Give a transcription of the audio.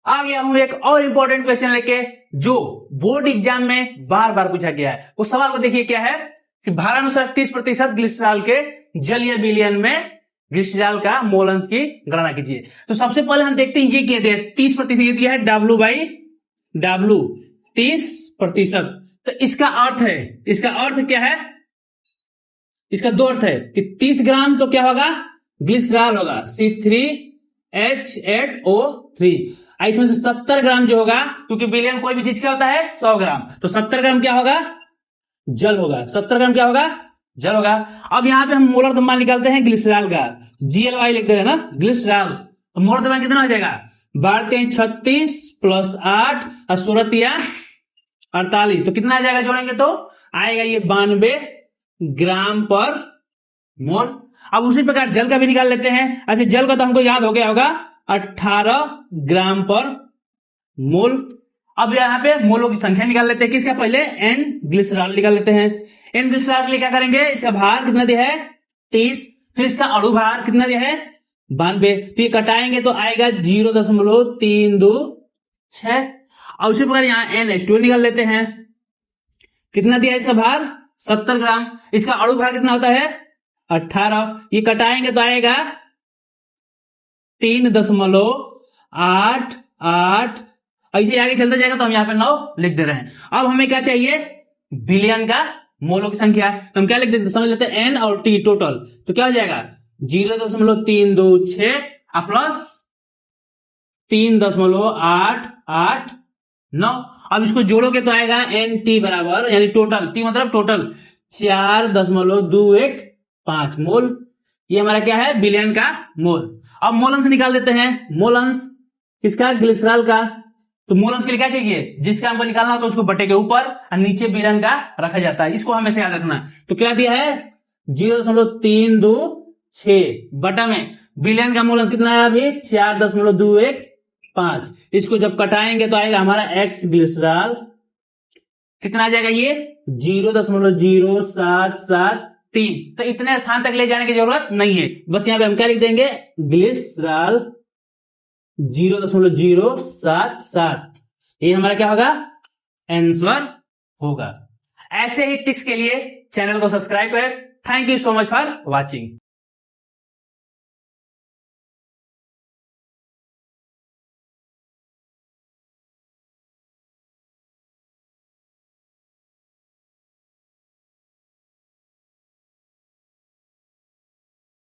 आ गया हूं एक और इंपॉर्टेंट क्वेश्चन लेके जो बोर्ड एग्जाम में बार बार पूछा गया है। उस सवाल को देखिए क्या है कि भारानुसार 30% ग्लिसरॉल के जलीय विलयन में ग्लिसरॉल का मोल अंश की गणना कीजिए। तो सबसे पहले हम देखते हैं ये क्या दिया है, 30% ये दिया है W बाई W 30%। तो इसका अर्थ क्या है, इसका दो अर्थ है कि 30 ग्राम तो क्या होगा, ग्लिसरॉल होगा C3H8O3। इसमें से 70 ग्राम जो होगा, क्योंकि विलयन कोई भी चीज क्या होता है 100 ग्राम, तो 70 ग्राम क्या होगा, जल होगा। 70 ग्राम क्या होगा, जल होगा। अब यहां पे हम मोलर द्रव्यमान निकालते हैं ग्लिसरॉल का, GLY लिखते हैं ना, ग्लिसरॉल। तो मोलर द्रव्यमान कितना हो जाएगा, 36 प्लस 8 और 16 48, तो कितना आ जाएगा जोड़ेंगे तो आएगा ये 92 ग्राम पर मोल। अब उसी प्रकार जल का भी निकाल लेते हैं। ऐसे जल का तो हमको याद हो गया होगा 18 ग्राम पर मोल। अब यहां पे मोलों की संख्या निकाल लेते हैं, किसका पहले N ग्लिसरॉल निकाल लेते हैं। N ग्लिसरॉल के लिए क्या करेंगे, इसका भार कितना दिया है 30, फिर इसका अणु भार कितना दिया है 92, तो ये कटाएंगे तो आएगा 0.326। और उसी प्रकार यहां NH2 निकाल लेते हैं, कितना दिया है इसका भार 70 ग्राम, इसका अणु भार कितना होता है 18, ये कटाएंगे तो आएगा 3.88। ऐसे आगे चलता जाएगा तो हम यहां पे 9 लिख दे रहे हैं। अब हमें क्या चाहिए, विलयन का मोलों की संख्या, तो हम क्या लिख देते, समझ लेते हैं N और T टोटल, तो क्या हो जाएगा 0.326 प्लस 3.889। अब इसको जोड़ोगे तो आएगा NT बराबर, यानी टोटल, T मतलब टोटल 4.215 मोल। ये हमारा क्या है, विलयन का मोल। अब मोल अंश निकाल देते हैं, मोल अंश किसका, ग्लिसरॉल का। तो मोल अंश के लिए क्या चाहिए, जिसका हमको निकालना हो तो उसको बटे के ऊपर और नीचे विलयन का रखा जाता है, इसको हमेशा याद रखना। तो क्या दिया है 0.326 बटा में विलयन का मोल अंश कितना है अभी 4.215। इसको जब कटाएंगे तो आएगा हमारा X ग्लिसरॉल, कितना आ जाएगा ये 0.0773। तो इतने स्थान तक ले जाने की जरूरत नहीं है, बस यहां पे हम क्या लिख देंगे, ग्लिसरॉल 0.077। ये हमारा क्या होगा, आंसर होगा। ऐसे ही टिप्स के लिए चैनल को सब्सक्राइब करें। Thank you so much for watching.